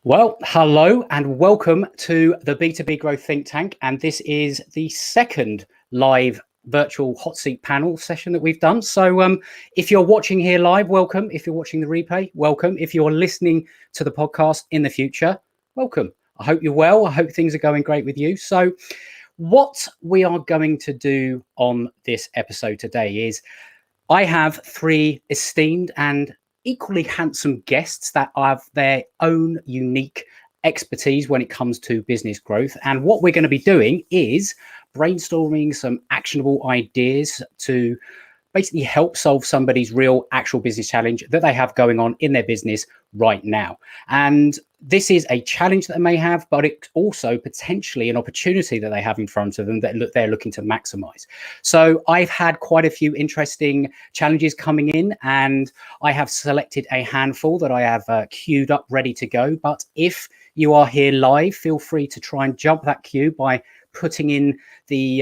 Well, hello and welcome to the B2B Growth Think Tank. And this is the second live virtual hot seat panel session that we've done. So if you're watching here live, welcome. If you're watching the replay, welcome. If you're listening to the podcast in the future, welcome. I hope you're well. I hope things are going great with you. So what we are going to do on this episode today is I have three esteemed and equally handsome guests that have their own unique expertise when it comes to business growth. And what we're going to be doing is brainstorming some actionable ideas to basically help solve somebody's real actual business challenge that they have going on in their business right now. And this is a challenge that they may have, but it's also potentially an opportunity that they have in front of them that they're looking to maximize. So I've had quite a few interesting challenges coming in, and I have selected a handful that I have queued up ready to go. But if you are here live, feel free to try and jump that queue by putting in the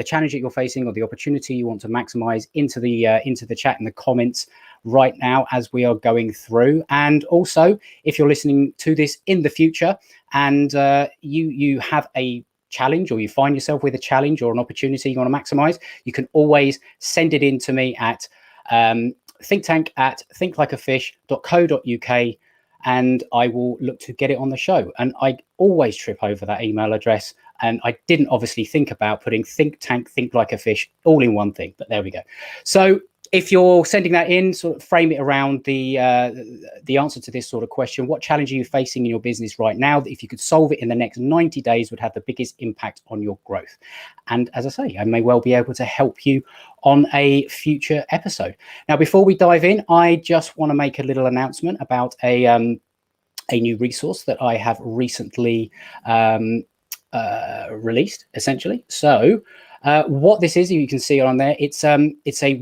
challenge that you're facing or the opportunity you want to maximize into the chat in the comments right now as we are going through. And also, if you're listening to this in the future and you have a challenge, or you find yourself with a challenge or an opportunity you want to maximize, you can always send it in to me at thinklikeafish.co.uk, and I will look to get it on the show. And I always trip over that email address, and I didn't obviously think about putting think tank, think like a fish all in one thing, but there we go. So if you're sending that in, sort of frame it around the answer to this sort of question: what challenge are you facing in your business right now that if you could solve it in the next 90 days would have the biggest impact on your growth? And as I say, I may well be able to help you on a future episode. Now, before we dive in, I just want to make a little announcement about a new resource that I have recently released, essentially. So what this is, you can see it on there. It's a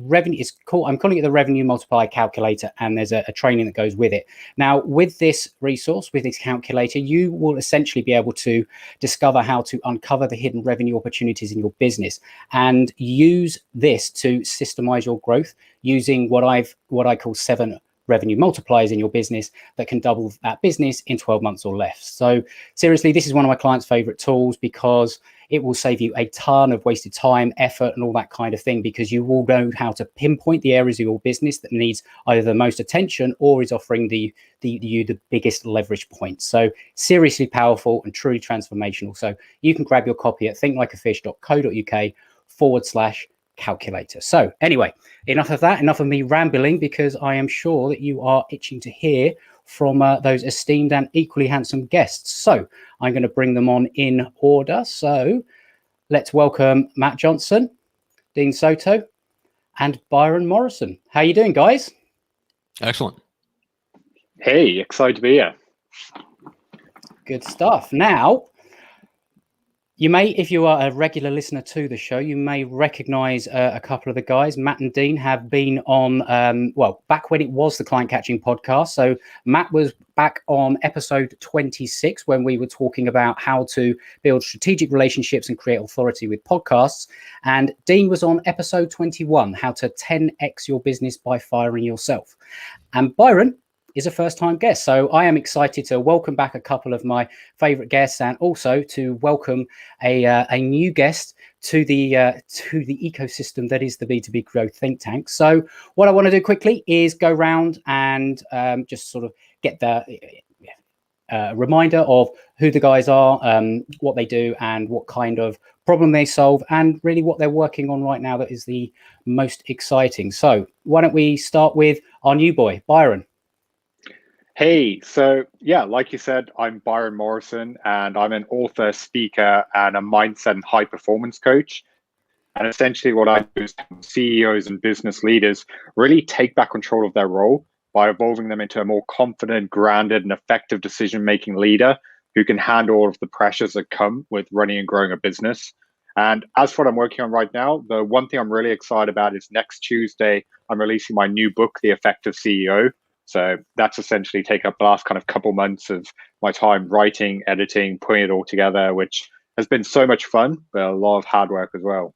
revenue. I'm calling it the revenue multiplier calculator, and there's a training that goes with it. Now, with this resource, with this calculator, you will essentially be able to discover how to uncover the hidden revenue opportunities in your business and use this to systemize your growth using what I call 7 revenue multipliers in your business that can double that business in 12 months or less. So seriously, this is one of my clients' favorite tools because it will save you a ton of wasted time, effort, and all that kind of thing, because you will know how to pinpoint the areas of your business that needs either the most attention or is offering the biggest leverage points. So seriously powerful and truly transformational. So you can grab your copy at thinklikeafish.co.uk/calculator. So anyway, enough of that, enough of me rambling, because I am sure that you are itching to hear from those esteemed and equally handsome guests. So I'm going to bring them on in order. So let's welcome Matt Johnson, Dean Soto, and Byron Morrison. How you doing, guys? Excellent. Hey, excited to be here. Good stuff. Now, you may, if you are a regular listener to the show, you may recognize a couple of the guys. Matt and Dean have been on, back when it was the Client Catching podcast. So Matt was back on episode 26 when we were talking about how to build strategic relationships and create authority with podcasts. And Dean was on episode 21, how to 10x your business by firing yourself. And Byron is a first-time guest. So I am excited to welcome back a couple of my favorite guests, and also to welcome a new guest to the ecosystem that is the B2B Growth Think Tank. So what I want to do quickly is go around and just sort of get the reminder of who the guys are, what they do, and what kind of problem they solve, and really what they're working on right now that is the most exciting. So why don't we start with our new boy, Byron? Hey, so yeah, like you said, I'm Byron Morrison, and I'm an author, speaker, and a mindset and high performance coach. And essentially what I do is help CEOs and business leaders really take back control of their role by evolving them into a more confident, grounded, and effective decision-making leader who can handle all of the pressures that come with running and growing a business. And as for what I'm working on right now, the one thing I'm really excited about is next Tuesday, I'm releasing my new book, The Effective CEO. So that's essentially taken up the last kind of couple months of my time writing, editing, putting it all together, which has been so much fun, but a lot of hard work as well.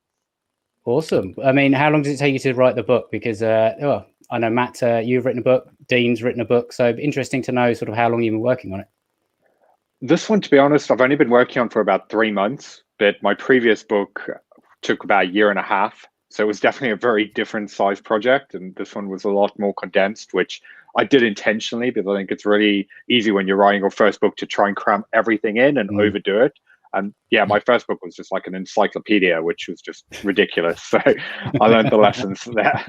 Awesome. I mean, how long does it take you to write the book? Because I know, Matt, you've written a book, Dean's written a book. So interesting to know sort of how long you've been working on it. This one, to be honest, I've only been working on for about 3 months, but my previous book took about a year and a half. So it was definitely a very different size project. And this one was a lot more condensed, which I did intentionally because I think it's really easy when you're writing your first book to try and cram everything in and overdo it. And yeah, my first book was just like an encyclopedia, which was just ridiculous. So I learned the lessons there.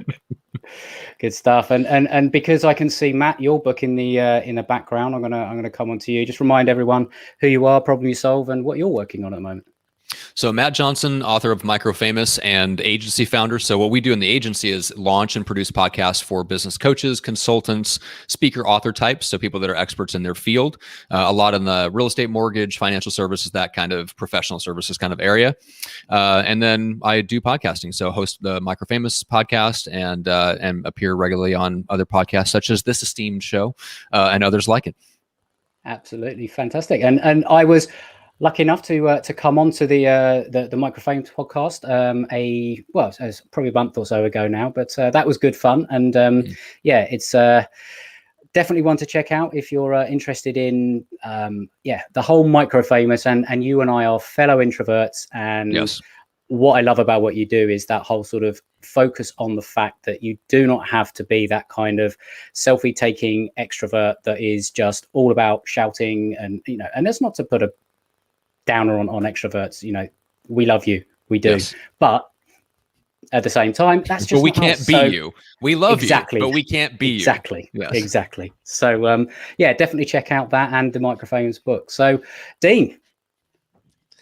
Good stuff. And because I can see Matt, your book in the background, I'm gonna come on to you. Just remind everyone who you are, problem you solve, and what you're working on at the moment. So Matt Johnson, author of MicroFamous and agency founder. So what we do in the agency is launch and produce podcasts for business coaches, consultants, speaker, author types. So people that are experts in their field, a lot in the real estate, mortgage, financial services, that kind of professional services kind of area. And then I do podcasting. So host the MicroFamous podcast and appear regularly on other podcasts such as this esteemed show and others like it. Absolutely fantastic. And I was lucky enough to come on to the MicroFamous podcast it was probably a month or so ago now, but that was good fun. And yeah, it's definitely one to check out if you're interested in the whole MicroFamous, and you and I are fellow introverts, and yes. What I love about what you do is that whole sort of focus on the fact that you do not have to be that kind of selfie taking extrovert that is just all about shouting, and and that's not to put a downer on extroverts. We love you, we do, yes. But at the same time, that's just we can't be you. We love exactly, you, but we can't be exactly. you. Yes. Exactly. So yeah, definitely check out that and the MicroFamous book. So Dean,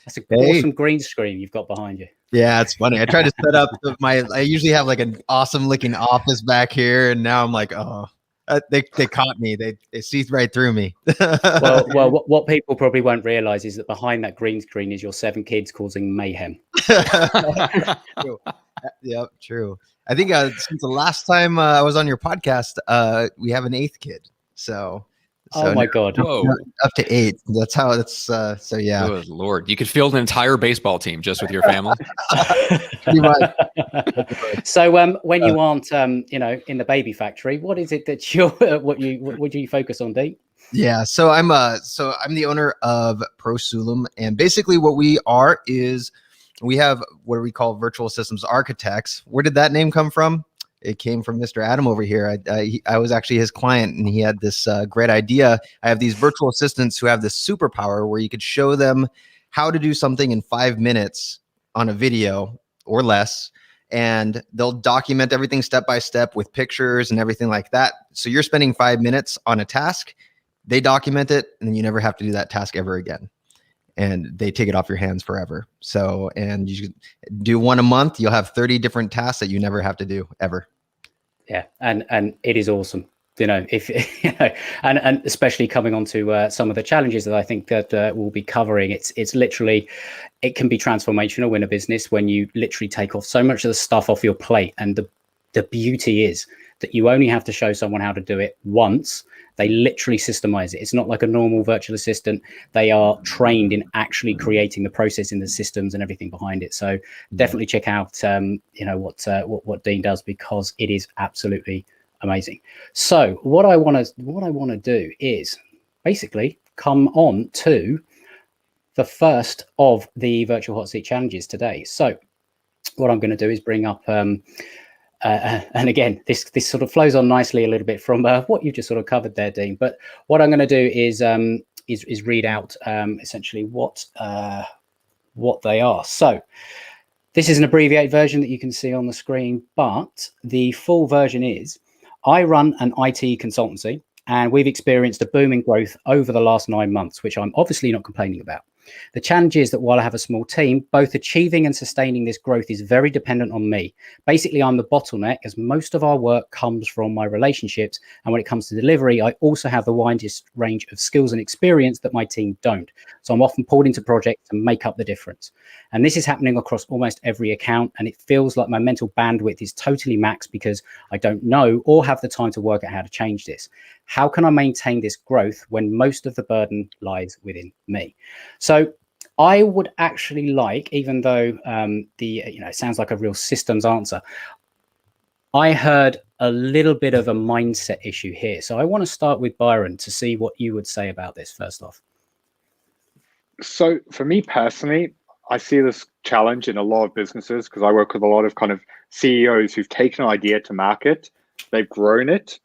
that's an awesome green screen you've got behind you. Yeah, it's funny. I tried to set up I usually have like an awesome looking office back here, and now I'm like, oh, they caught me. They see right through me. well, what people probably won't realize is that behind that green screen is your 7 kids causing mayhem. True. Yep, true. I think since the last time I was on your podcast, we have an 8th kid. So oh my God! Whoa. Up to 8. That's how it's. So yeah. Oh Lord, you could field an entire baseball team just with your family. So when you aren't in the baby factory, what is it that what do you focus on, Dean? Yeah, so I'm the owner of Prosulum, and basically what we are is we have what we call virtual systems architects. Where did that name come from? It came from Mr. Adam over here. I was actually his client, and he had this great idea. I have these virtual assistants who have this superpower where you could show them how to do something in 5 minutes on a video or less, and they'll document everything step by step with pictures and everything like that. So you're spending 5 minutes on a task, they document it, and then you never have to do that task ever again. And they take it off your hands forever. So, and you do one a month, you'll have 30 different tasks that you never have to do ever. Yeah, and it is awesome. If and especially coming on to some of the challenges that I think that we'll be covering. It's literally, it can be transformational in a business when you literally take off so much of the stuff off your plate. And the beauty is that you only have to show someone how to do it once. They literally systemize it. It's not like a normal virtual assistant. They are trained in actually creating the process in the systems and everything behind it. So definitely check out what Dean does, because it is absolutely amazing. So what I want to do is basically come on to the first of the virtual hot seat challenges today. So what I'm going to do is bring up and again, this sort of flows on nicely a little bit from what you just sort of covered there, Dean. But what I'm going to do is read out essentially what they are. So this is an abbreviated version that you can see on the screen, but the full version is: I run an IT consultancy, and we've experienced a booming growth over the last 9 months, which I'm obviously not complaining about. The challenge is that while I have a small team, both achieving and sustaining this growth is very dependent on me. Basically, I'm the bottleneck, as most of our work comes from my relationships. And when it comes to delivery, I also have the widest range of skills and experience that my team don't. So I'm often pulled into projects to make up the difference. And this is happening across almost every account. And it feels like my mental bandwidth is totally maxed because I don't know or have the time to work out how to change this. How can I maintain this growth when most of the burden lies within me? So I would actually like, even though it sounds like a real systems answer, I heard a little bit of a mindset issue here. So I want to start with Byron to see what you would say about this first off. So for me personally, I see this challenge in a lot of businesses because I work with a lot of kind of CEOs who've taken an idea to market, they've grown it,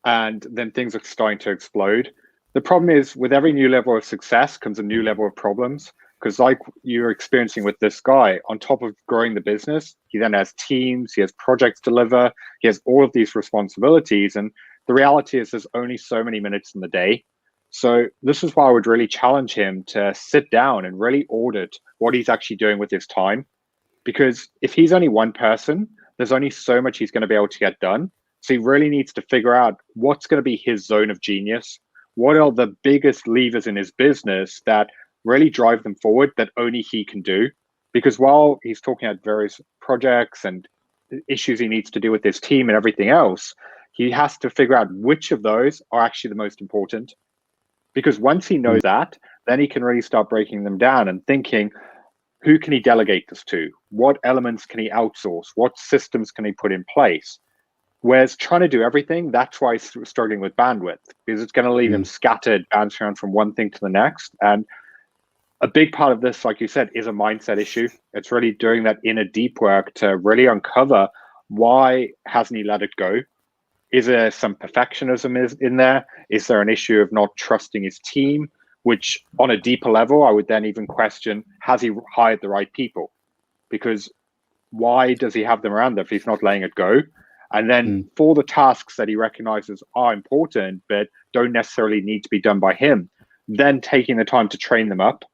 and then things are starting to explode. The problem is with every new level of success comes a new level of problems. Because like you're experiencing with this guy, on top of growing the business, he then has teams, he has projects to deliver, he has all of these responsibilities. And the reality is there's only so many minutes in the day. So this is why I would really challenge him to sit down and really audit what he's actually doing with his time. Because if he's only one person, there's only so much he's going to be able to get done. So he really needs to figure out what's going to be his zone of genius. What are the biggest levers in his business that really drive them forward that only he can do? Because while he's talking about various projects and issues he needs to do with his team and everything else, he has to figure out which of those are actually the most important. Because once he knows that, then he can really start breaking them down and thinking, who can he delegate this to? What elements can he outsource? What systems can he put in place? Whereas trying to do everything, that's why he's struggling with bandwidth, because it's going to leave him scattered, bouncing around from one thing to the next. And a big part of this, like you said, is a mindset issue. It's really doing that inner deep work to really uncover why hasn't he let it go? Is there some perfectionism in there? Is there an issue of not trusting his team? Which on a deeper level, I would then even question, has he hired the right people? Because why does he have them around there if he's not letting it go? And then for the tasks that he recognizes are important, but don't necessarily need to be done by him, then taking the time to train them up.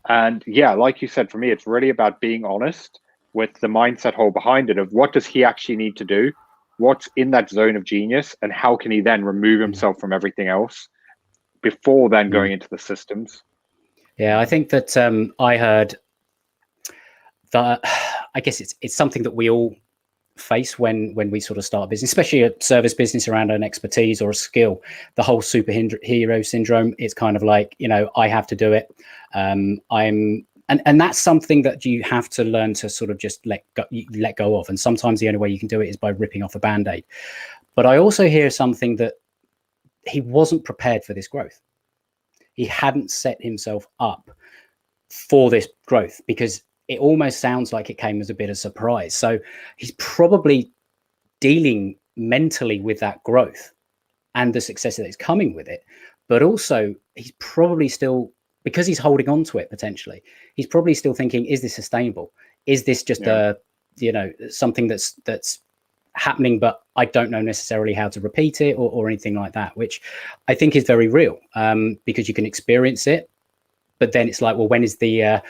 And yeah, like you said, for me, it's really about being honest with the mindset hole behind it of what does he actually need to do? What's in that zone of genius, and how can he then remove himself from everything else before then going into the systems? Yeah, I think that I heard that. I guess it's something that we all face when we sort of start a business, especially a service business around an expertise or a skill. The whole superhero syndrome. It's kind of like, I have to do it. And that's something that you have to learn to sort of just let go of. And sometimes the only way you can do it is by ripping off a Band-Aid. But I also hear something that he wasn't prepared for this growth. He hadn't set himself up for this growth, because it almost sounds like it came as a bit of surprise. So he's probably dealing mentally with that growth and the success that is coming with it. But also he's probably still, because he's holding on to it potentially, he's probably still thinking, is this sustainable? Is this just something that's happening, but I don't know necessarily how to repeat it or anything like that, which I think is very real, because you can experience it, but then it's like, well, when's the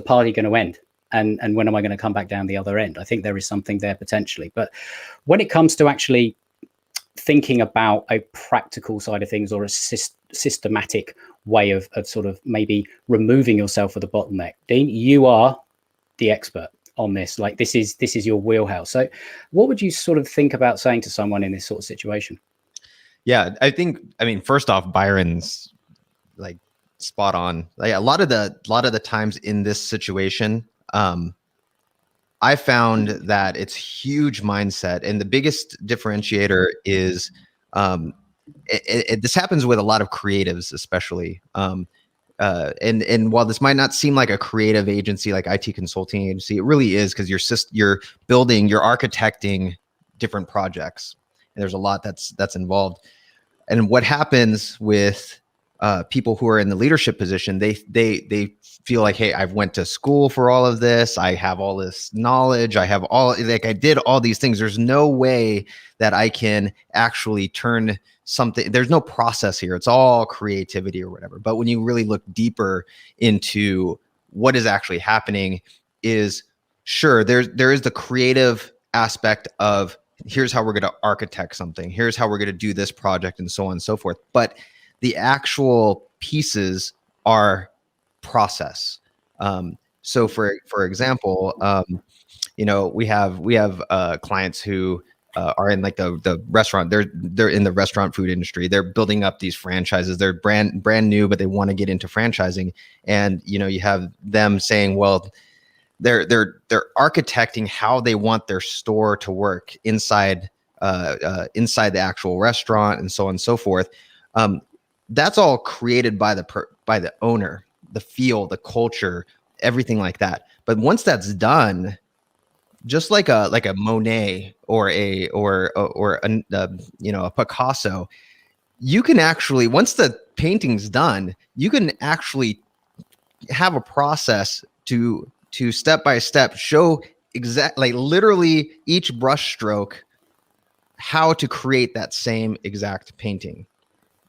party going to end? And when am I going to come back down the other end? I think there is something there potentially. But when it comes to actually thinking about a practical side of things, or a systematic way of sort of maybe removing yourself for the bottleneck, Dean, you are the expert on this. Like this is your wheelhouse. So what would you sort of think about saying to someone in this sort of situation? Yeah, I mean, first off, Byron's like spot on. Like a lot of the times in this situation, I found that it's huge mindset, and the biggest differentiator is this happens with a lot of creatives, especially. And while this might not seem like a creative agency, like IT consulting agency, it really is, because you're architecting different projects, and there's a lot that's involved. And what happens with people who are in the leadership position, they feel like, hey, I've went to school for all of this. I have all this knowledge. I did all these things. There's no way that I can actually turn something. There's no process here. It's all creativity or whatever. But when you really look deeper into what is actually happening, is sure, there is the creative aspect of, here's how we're going to architect something. Here's how we're going to do this project, and so on and so forth. But the actual pieces are process. So for example, we have clients who are in like the restaurant. They're in the restaurant food industry. They're building up these franchises. They're brand new, but they want to get into franchising. And you have them saying, well, they're architecting how they want their store to work inside the actual restaurant, and so on and so forth. That's all created by the owner. the feel, the culture, everything like that. But once that's done, just like a Monet or a Picasso, you can actually, once the painting's done, you can actually have a process to step by step show literally each brush stroke how to create that same exact painting.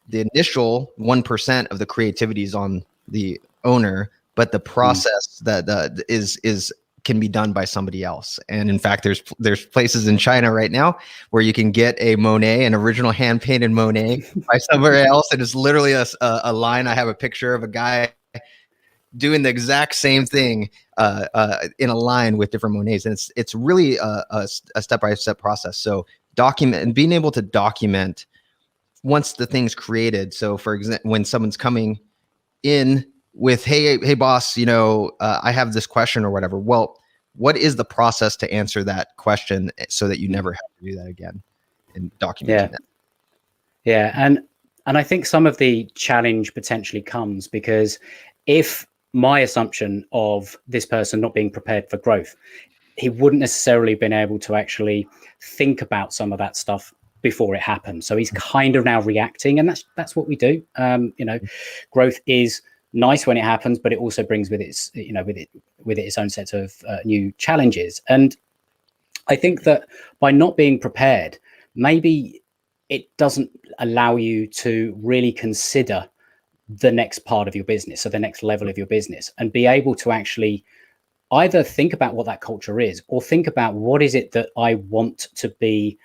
The initial 1% of the creativity is on the owner, but the process that is can be done by somebody else. And in fact, there's places in China right now where you can get a Monet, an original hand painted Monet by somewhere else. And it's literally a line. I have a picture of a guy doing the exact same thing in a line with different Monets. And it's really a step-by-step process. So document and being able to document once the thing's created. So for example, when someone's coming in with, hey boss, I have this question or whatever. Well, what is the process to answer that question so that you never have to do that again, and documenting that? Yeah. And I think some of the challenge potentially comes because if my assumption of this person not being prepared for growth, he wouldn't necessarily been able to actually think about some of that stuff before it happened. So he's kind of now reacting, and that's what we do. Growth is nice when it happens, but it also brings with its its own set of new challenges. And I think that by not being prepared, maybe it doesn't allow you to really consider the next part of your business, so the next level of your business, and be able to actually either think about what that culture is, or think about what is it that I want to be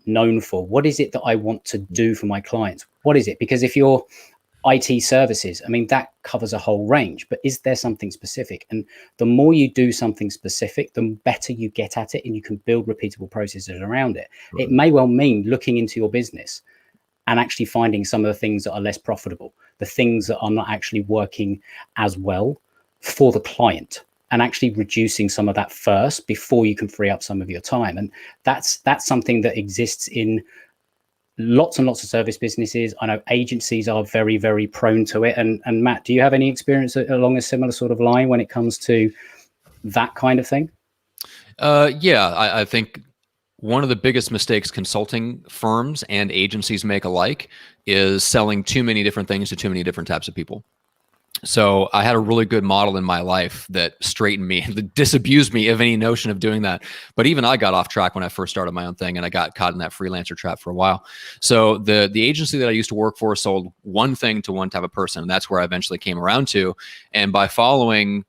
known for? What is it that I want to do for my clients? What is it? Because if you're IT services, I mean, that covers a whole range, but is there something specific? And the more you do something specific, the better you get at it, and you can build repeatable processes around it. Right. It may well mean looking into your business and actually finding some of the things that are less profitable, the things that are not actually working as well for the client, and actually reducing some of that first before you can free up some of your time. And that's something that exists in lots and lots of service businesses. I know agencies are very, very prone to it. And Matt, do you have any experience along a similar sort of line when it comes to that kind of thing? I think one of the biggest mistakes consulting firms and agencies make alike is selling too many different things to too many different types of people. So I had a really good model in my life that straightened me, that disabused me of any notion of doing that. But even I got off track when I first started my own thing, and I got caught in that freelancer trap for a while. So the agency that I used to work for sold one thing to one type of person, and that's where I eventually came around to. And by following,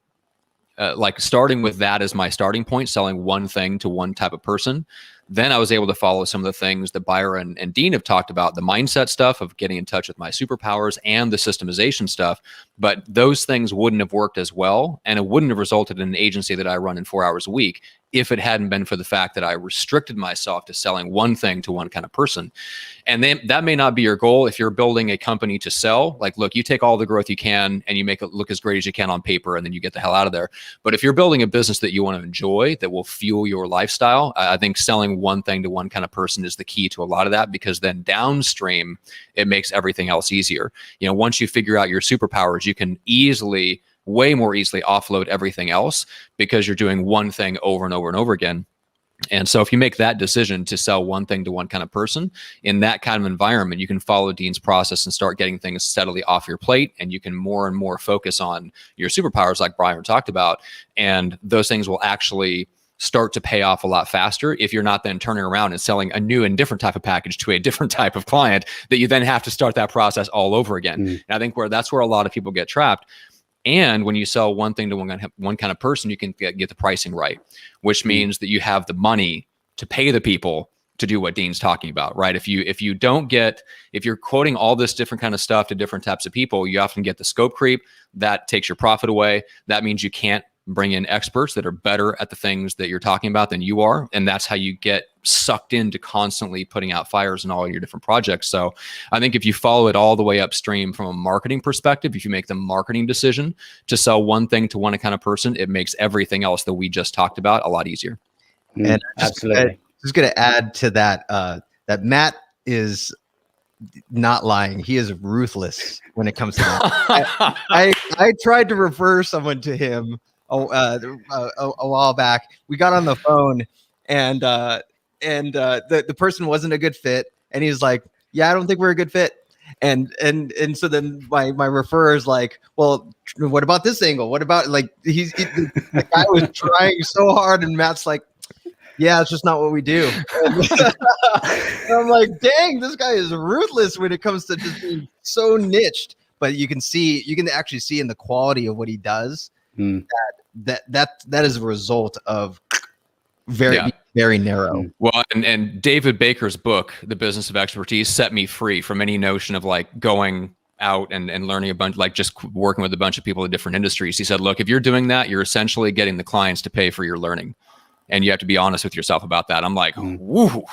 starting with that as my starting point, selling one thing to one type of person, then I was able to follow some of the things that Byron and Dean have talked about, the mindset stuff of getting in touch with my superpowers and the systemization stuff. But those things wouldn't have worked as well, and it wouldn't have resulted in an agency that I run in 4 hours a week if it hadn't been for the fact that I restricted myself to selling one thing to one kind of person. And then that may not be your goal if you're building a company to sell. Like, look, you take all the growth you can and you make it look as great as you can on paper, and then you get the hell out of there. But if you're building a business that you want to enjoy, that will fuel your lifestyle, I think selling one thing to one kind of person is the key to a lot of that, because then downstream, it makes everything else easier. Once you figure out your superpowers, you can way more easily offload everything else, because you're doing one thing over and over and over again. And so if you make that decision to sell one thing to one kind of person in that kind of environment, you can follow Dean's process and start getting things steadily off your plate, and you can more and more focus on your superpowers like Brian talked about. And those things will actually start to pay off a lot faster if you're not then turning around and selling a new and different type of package to a different type of client that you then have to start that process all over again. And I think that's where a lot of people get trapped. And when you sell one thing to one kind of person, you can get the pricing right, which means that you have the money to pay the people to do what Dean's talking about, right? If you're quoting all this different kind of stuff to different types of people, you often get the scope creep. That takes your profit away. That means you can't bring in experts that are better at the things that you're talking about than you are. And that's how you get sucked into constantly putting out fires in all your different projects. So I think if you follow it all the way upstream from a marketing perspective, if you make the marketing decision to sell one thing to one kind of person, it makes everything else that we just talked about a lot easier. And absolutely. Just going to add to that, that Matt is not lying. He is ruthless when it comes to that. I tried to refer someone to him a while back. We got on the phone, and the person wasn't a good fit, and he was like, "Yeah, I don't think we're a good fit." And so then my referrer is like, "Well, what about this angle? What about like the guy was trying so hard," and Matt's like, "Yeah, it's just not what we do." And I'm like, dang, this guy is ruthless when it comes to just being so niched. But you can actually see in the quality of what he does that is a result of very narrow. Well, and David Baker's book, The Business of Expertise, set me free from any notion of like going out and learning a bunch, like just working with a bunch of people in different industries. He said, look, if you're doing that, you're essentially getting the clients to pay for your learning. And you have to be honest with yourself about that. I'm like, woo,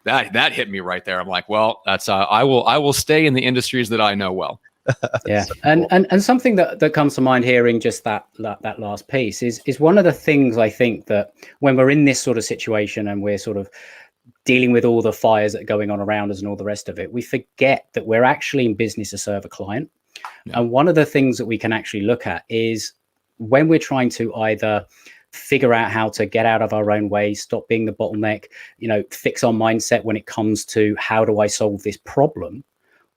that hit me right there. I'm like, well, that's I will stay in the industries that I know well. Yeah, so cool. and something that comes to mind hearing just that last piece is one of the things I think that when we're in this sort of situation and we're sort of dealing with all the fires that are going on around us and all the rest of it, we forget that we're actually in business to serve a client. Yeah. And one of the things that we can actually look at is when we're trying to either figure out how to get out of our own way, stop being the bottleneck, fix our mindset when it comes to how do I solve this problem.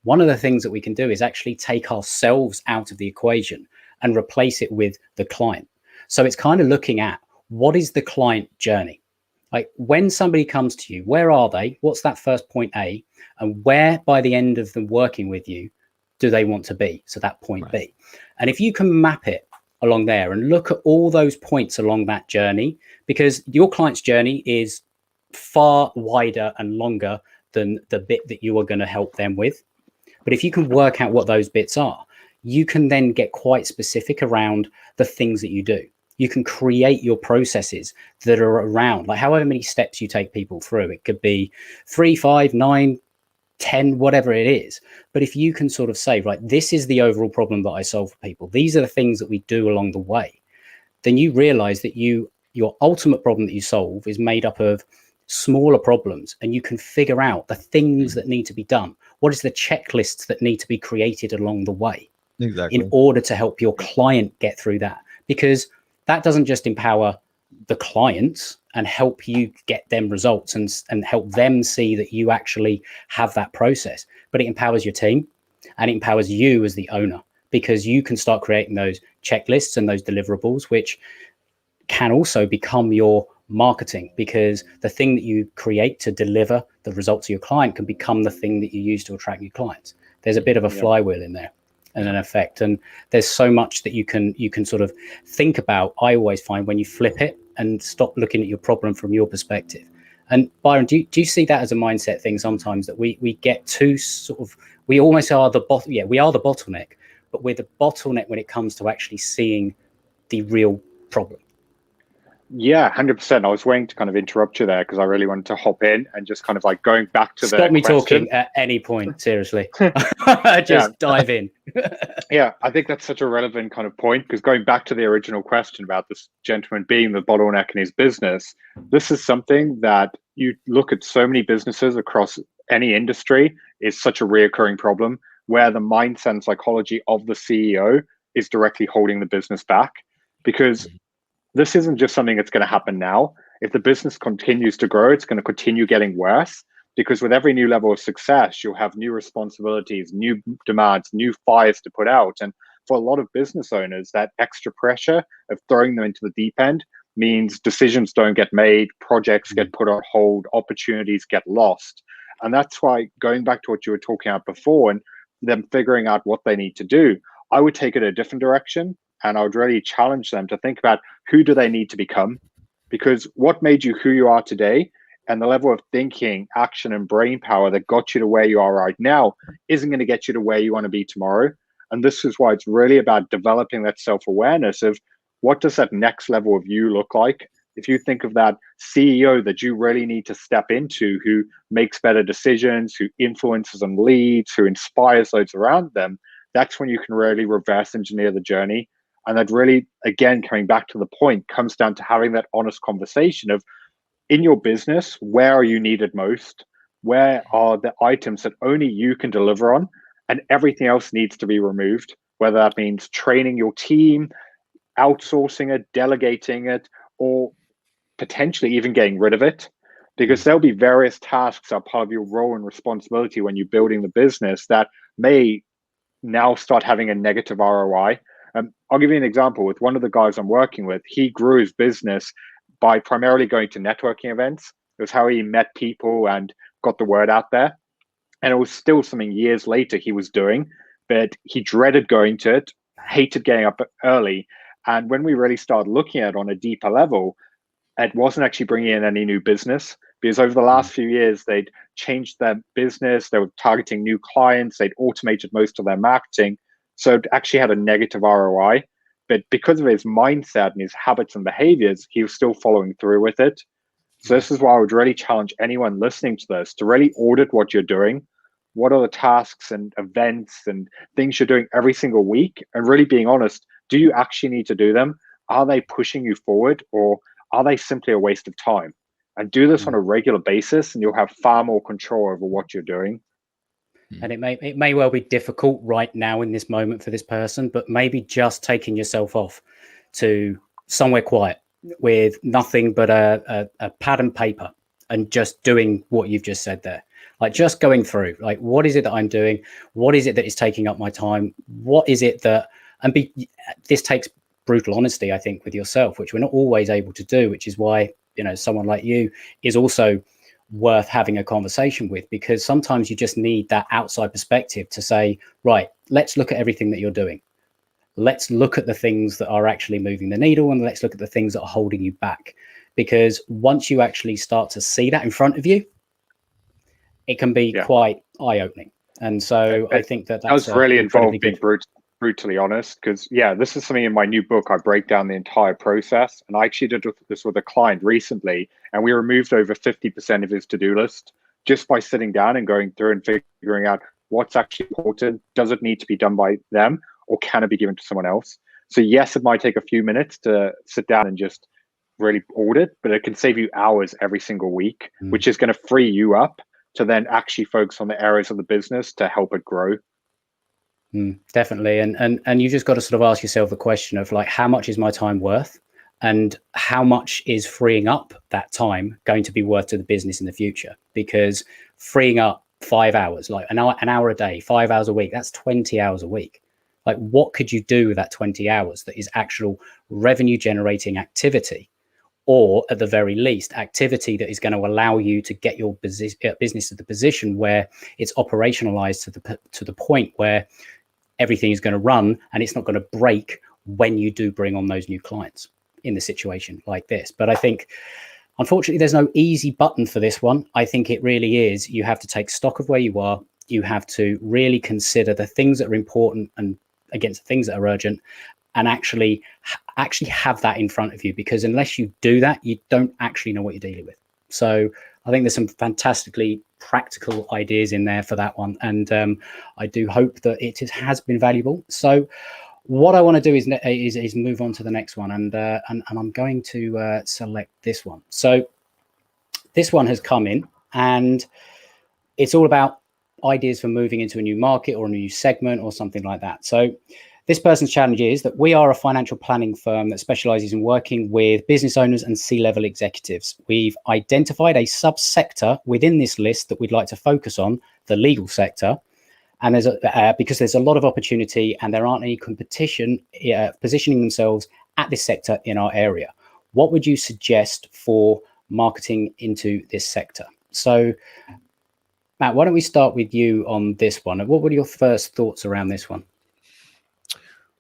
One of the things that we can do is actually take ourselves out of the equation and replace it with the client. So it's kind of looking at what is the client journey? Like when somebody comes to you, where are they? What's that first point A? And where by the end of them working with you, do they want to be? So that point B. And if you can map it along there and look at all those points along that journey, because your client's journey is far wider and longer than the bit that you are going to help them with. But if you can work out what those bits are, you can then get quite specific around the things that you do. You can create your processes that are around, like however many steps you take people through. It could be 3, 5, 9, 10, whatever it is. But if you can sort of say, right, this is the overall problem that I solve for people, these are the things that we do along the way, then you realize that your ultimate problem that you solve is made up of smaller problems, and you can figure out the things that need to be done. What is the checklists that need to be created along the way in order to help your client get through that? Because that doesn't just empower the clients and help you get them results and help them see that you actually have that process, but it empowers your team and it empowers you as the owner, because you can start creating those checklists and those deliverables, which can also become your marketing, because the thing that you create to deliver the results to your client can become the thing that you use to attract new clients. There's a bit of a flywheel in there and an effect, and there's so much that you can sort of think about. I always find when you flip it and stop looking at your problem from your perspective. And Byron, do you see that as a mindset thing sometimes, that we get too sort of, we almost are the we are the bottleneck, but we're the bottleneck when it comes to actually seeing the real problem? Yeah, 100%. I was waiting to kind of interrupt you there because I really wanted to hop in and just kind of like going back to Stop me talking at any point, seriously. Just dive in. Yeah, I think that's such a relevant kind of point, because going back to the original question about this gentleman being the bottleneck in his business, this is something that you look at so many businesses across any industry is such a reoccurring problem, where the mindset and psychology of the CEO is directly holding the business back. Because this isn't just something that's going to happen now. If the business continues to grow, it's going to continue getting worse, because with every new level of success, you'll have new responsibilities, new demands, new fires to put out. And for a lot of business owners, that extra pressure of throwing them into the deep end means decisions don't get made, projects get put on hold, opportunities get lost. And that's why, going back to what you were talking about before and them figuring out what they need to do, I would take it a different direction. And I would really challenge them to think about, who do they need to become? Because what made you who you are today, and the level of thinking, action, and brain power that got you to where you are right now isn't going to get you to where you want to be tomorrow. And this is why it's really about developing that self-awareness of, what does that next level of you look like? If you think of that CEO that you really need to step into, who makes better decisions, who influences and leads, who inspires those around them, that's when you can really reverse engineer the journey. And that really, again, coming back to the point, comes down to having that honest conversation of, in your business, where are you needed most? where are the items that only you can deliver on, and everything else needs to be removed, whether that means training your team, outsourcing it, delegating it, or potentially even getting rid of it. Because there'll be various tasks that are part of your role and responsibility when you're building the business that may now start having a negative ROI. I'll give you an example. With one of the guys I'm working with, he grew his business by primarily going to networking events. It was how he met people and got the word out there. And it was still something years later he was doing, but he dreaded going to it, hated getting up early. And when we really started looking at it on a deeper level, it wasn't actually bringing in any new business, because over the last few years, they'd changed their business. They were targeting new clients. They'd automated most of their marketing. So it actually had a negative ROI. But because of his mindset and his habits and behaviors, he was still following through with it. So this is why I would really challenge anyone listening to this to really audit what you're doing. What are the tasks and events and things you're doing every single week? And really being honest, do you actually need to do them? Are they pushing you forward, or are they simply a waste of time? And do this on a regular basis, and you'll have far more control over what you're doing. And it may well be difficult right now in this moment for this person, but maybe just taking yourself off to somewhere quiet with nothing but a pad and paper, and just doing what you've just said there. Like just going through, like, what is it that I'm doing? What is it that is taking up my time? What is it that, this takes brutal honesty, I think, with yourself, which we're not always able to do, which is why, someone like you is also worth having a conversation with, because sometimes you just need that outside perspective to say, right, let's look at everything that you're doing. Let's look at the things that are actually moving the needle, and let's look at the things that are holding you back. Because once you actually start to see that in front of you, it can be quite eye-opening. And so I think that does really involve being brutally honest, because this is something in my new book. I break down the entire process, and I actually did this with a client recently, and we removed over 50% of his to-do list just by sitting down and going through and figuring out what's actually important. Does it need to be done by them, or can it be given to someone else? So yes, it might take a few minutes to sit down and just really audit, but it can save you hours every single week, which is going to free you up to then actually focus on the areas of the business to help it grow. Definitely. And you just got to sort of ask yourself the question of, like, how much is my time worth, and how much is freeing up that time going to be worth to the business in the future? Because freeing up 5 hours, like an hour a day, 5 hours a week, that's 20 hours a week. Like, what could you do with that 20 hours that is actual revenue generating activity? Or at the very least, activity that is going to allow you to get your business to the position where it's operationalized to the point where everything is going to run and it's not going to break when you do bring on those new clients in the situation like this. But I think, unfortunately, there's no easy button for this one. I think it really is, you have to take stock of where you are. You have to really consider the things that are important and against the things that are urgent, and actually have that in front of you, because unless you do that, you don't actually know what you're dealing with. So I think there's some fantastically practical ideas in there for that one. And I do hope that it has been valuable. So what I want to do is move on to the next one. And I'm going to select this one. So this one has come in, and it's all about ideas for moving into a new market or a new segment or something like that. So this person's challenge is that we are a financial planning firm that specializes in working with business owners and C-level executives. We've identified a subsector within this list that we'd like to focus on, the legal sector. And because there's a lot of opportunity and there aren't any competition positioning themselves at this sector in our area. What would you suggest for marketing into this sector? So, Matt, why don't we start with you on this one? What were your first thoughts around this one?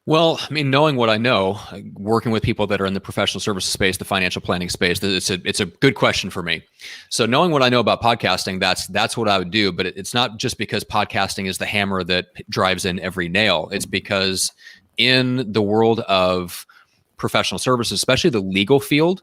Well, I mean, knowing what I know, working with people that are in the professional services space, the financial planning space, it's a good question for me. So knowing what I know about podcasting, that's what I would do. But it's not just because podcasting is the hammer that drives in every nail. It's because in the world of professional services, especially the legal field,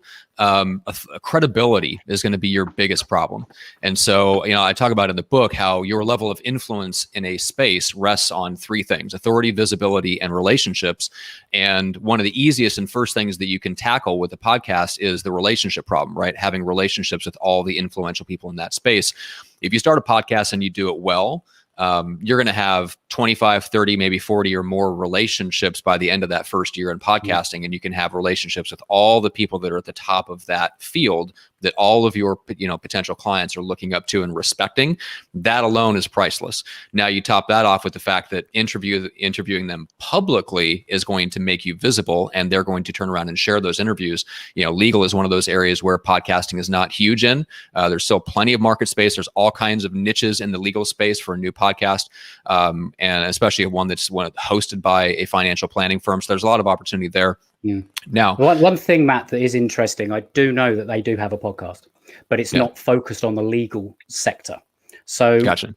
credibility is going to be your biggest problem. And so, I talk about in the book how your level of influence in a space rests on three things: authority, visibility, and relationships. And one of the easiest and first things that you can tackle with a podcast is the relationship problem, right? Having relationships with all the influential people in that space. If you start a podcast and you do it well, you're going to have 25, 30, maybe 40 or more relationships by the end of that first year in podcasting. And you can have relationships with all the people that are at the top of that field that all of your, potential clients are looking up to and respecting. That alone is priceless. Now you top that off with the fact that interviewing them publicly is going to make you visible, and they're going to turn around and share those interviews. Legal is one of those areas where podcasting is not huge in. There's still plenty of market space. There's all kinds of niches in the legal space for a new podcast, and especially one that's hosted by a financial planning firm. So there's a lot of opportunity there. Yeah. Now, one thing, Matt, that is interesting, I do know that they do have a podcast, but it's not focused on the legal sector. So gotcha.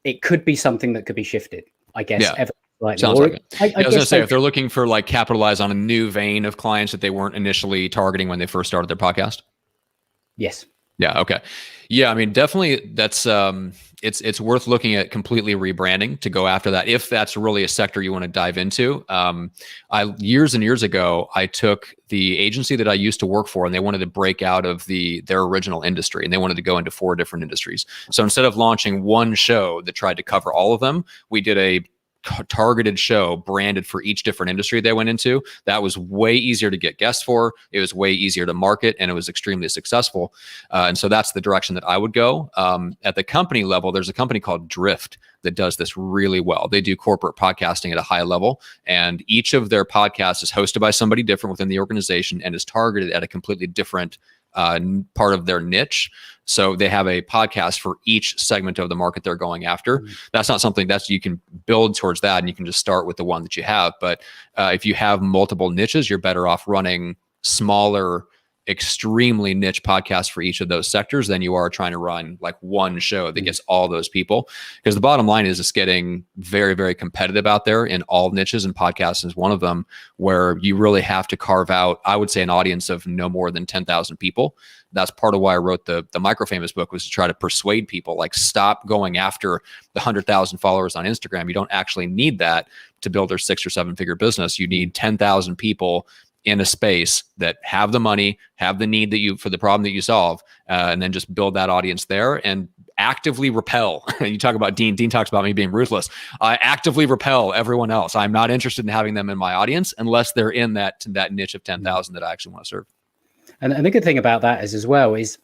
It could be something that could be shifted, I guess. Yeah. Slightly. Sounds like it. I was going to say, if they they're looking for capitalize on a new vein of clients that they weren't initially targeting when they first started their podcast. Yes. Yeah. Okay. Yeah. I mean, definitely that's, it's worth looking at completely rebranding to go after that, if that's really a sector you want to dive into. Years and years ago, I took the agency that I used to work for, and they wanted to break out of their original industry, and they wanted to go into 4 different industries. So instead of launching one show that tried to cover all of them, we did a targeted show branded for each different industry they went into. That was way easier to get guests for. It was way easier to market, and it was extremely successful. And so that's the direction that I would go. At the company level, there's a company called Drift that does this really well. They do corporate podcasting at a high level, and each of their podcasts is hosted by somebody different within the organization and is targeted at a completely different part of their niche. So they have a podcast for each segment of the market they're going after. Mm-hmm. That's not something you can build towards that, and you can just start with the one that you have. But if you have multiple niches, you're better off running smaller, extremely niche podcasts for each of those sectors than you are trying to run one show that gets all those people. Because the bottom line is it's getting very, very competitive out there in all niches, and podcasts is one of them, where you really have to carve out, I would say, an audience of no more than 10,000 people. That's part of why I wrote the MicroFamous book, was to try to persuade people, stop going after the 100,000 followers on Instagram. You don't actually need that to build their 6 or 7 figure business. You need 10,000 people in a space that have the money, have the need for the problem that you solve, and then just build that audience there and actively repel. You talk about Dean talks about me being ruthless. I actively repel everyone else. I'm not interested in having them in my audience unless they're in that niche of 10,000 that I actually want to serve. And the good thing about that is, as well, is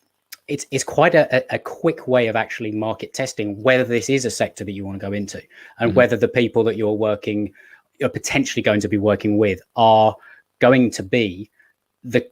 it's quite a quick way of actually market testing whether this is a sector that you want to go into, and whether the people that you're potentially going to be working with are going to be the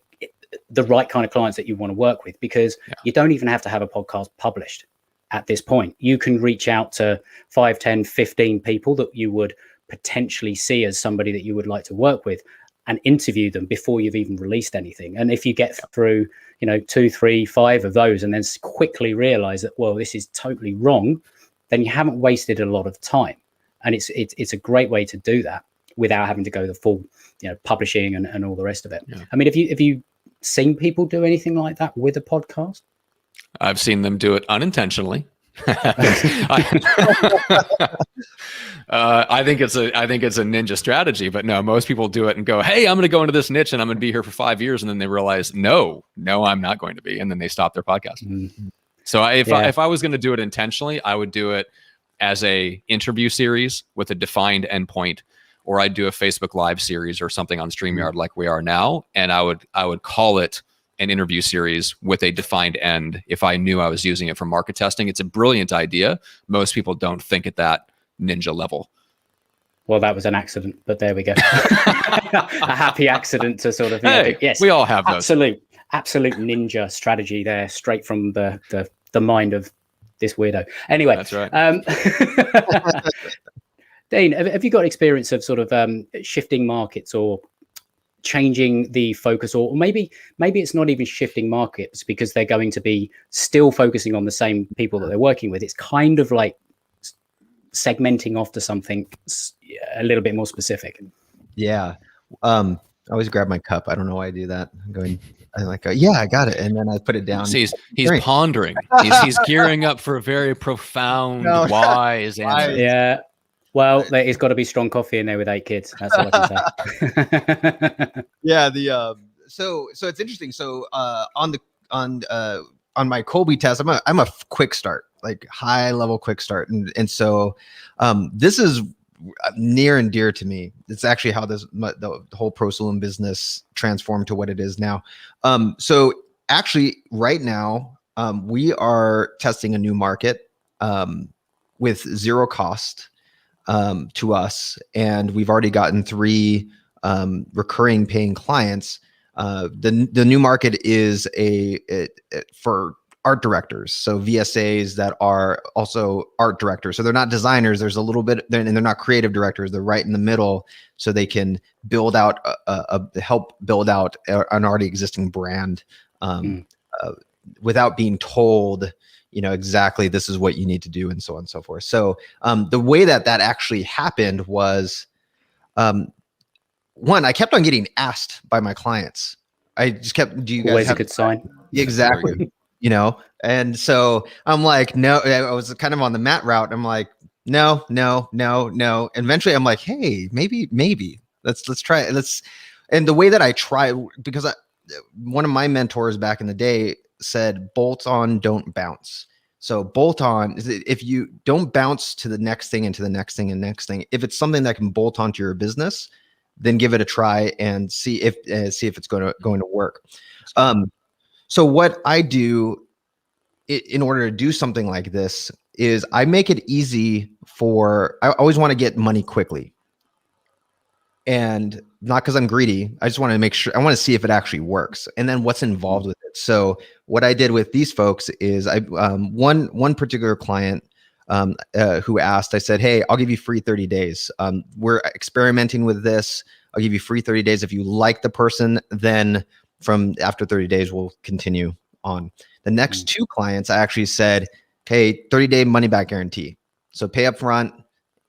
right kind of clients that you want to work with, because you don't even have to have a podcast published at this point. You can reach out to 5, 10, 15 people that you would potentially see as somebody that you would like to work with, and interview them before you've even released anything. And if you get through 2, 3, 5 of those, and then quickly realize that, well, this is totally wrong, then you haven't wasted a lot of time. And it's a great way to do that without having to go the full publishing and all the rest of it. Yeah. I mean, have you seen people do anything like that with a podcast? I've seen them do it unintentionally. I think it's a ninja strategy, but no, most people do it and go, hey, I'm going to go into this niche and I'm going to be here for 5 years. And then they realize, no, I'm not going to be. And then they stop their podcast. Mm-hmm. So if I was going to do it intentionally, I would do it as a interview series with a defined endpoint, or I'd do a Facebook Live series or something on StreamYard like we are now. And I would call it an interview series with a defined end if I knew I was using it for market testing. It's a brilliant idea. Most people don't think at that ninja level. Well, that was an accident, but there we go. A happy accident to sort of, yes, we all have those. Absolute ninja strategy there, straight from the mind of this weirdo. Anyway, that's right. Dane, have you got experience of sort of shifting markets or changing the focus, or maybe it's not even shifting markets because they're going to be still focusing on the same people that they're working with? It's kind of like segmenting off to something a little bit more specific. Yeah. I always grab my cup. I don't know why I do that. I'm like, yeah, I got it. And then I put it down. See, he's pondering. He's gearing up for a very profound, wise answer. Yeah. Well, there's got to be strong coffee in there with 8 kids. That's all I can say. Yeah. So it's interesting. So on my Colby test, I'm a quick start, like high level quick start, and so this is near and dear to me. It's actually how the whole Prosulum business transformed to what it is now. So actually, right now, we are testing a new market with zero cost to us, and we've already gotten 3 recurring paying clients. The new market is for art directors, so VSAs that are also art directors. So they're not designers. There's a little bit, and they're not creative directors. They're right in the middle, so they can build out help build out an already existing brand without being told, exactly this is what you need to do, and so on and so forth. So the way that actually happened was, one, I kept on getting asked by my clients. I just kept, do you guys Always have a good sign. Exactly. And so I'm like, no, I was kind of on the Matt route. I'm like, no. And eventually I'm like, hey, maybe let's try it. And the way that I try, because one of my mentors back in the day said, bolt on, don't bounce. So bolt on is if you don't bounce to the next thing and to the next thing and next thing. If it's something that can bolt onto your business, then give it a try and see if it's going to work. So what I do in order to do something like this is I make it easy I always want to get money quickly. And not because I'm greedy. I just want to make sure, I want to see if it actually works and then what's involved with it. So what I did with these folks is one particular client who asked, I said, hey, I'll give you free 30 days. We're experimenting with this. I'll give you free 30 days. If you like the person, then from after 30 days, we'll continue on. The next 2 clients, I actually said, okay, 30-day money back guarantee. So pay up front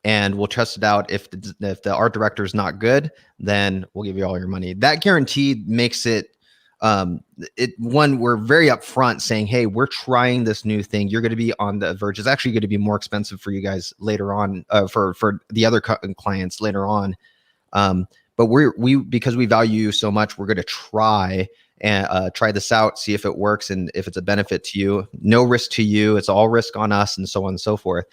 and we'll test it out. If the art director is not good, then we'll give you all your money. That guarantee makes it, we're very upfront saying, hey, we're trying this new thing. You're going to be on the verge. It's actually going to be more expensive for you guys later on, for the other clients later on. But because we value you so much, we're going to try this out, see if it works and if it's a benefit to you. No risk to you. It's all risk on us, and so on and so forth.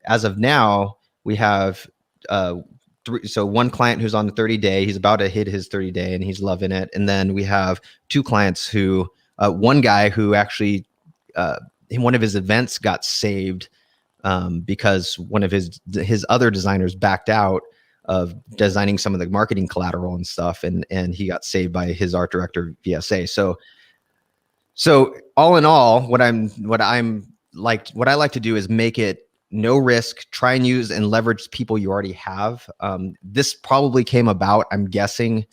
As of now, we have 3. So one client who's on the 30-day, he's about to hit his 30-day and he's loving it. And then we have 2 clients who, one guy who actually, one of his events got saved because one of his other designers backed out of designing some of the marketing collateral and stuff, and he got saved by his art director VSA. So all in all, what I like to do is make it no risk, try and use and leverage people you already have. This probably came about, I'm guessing,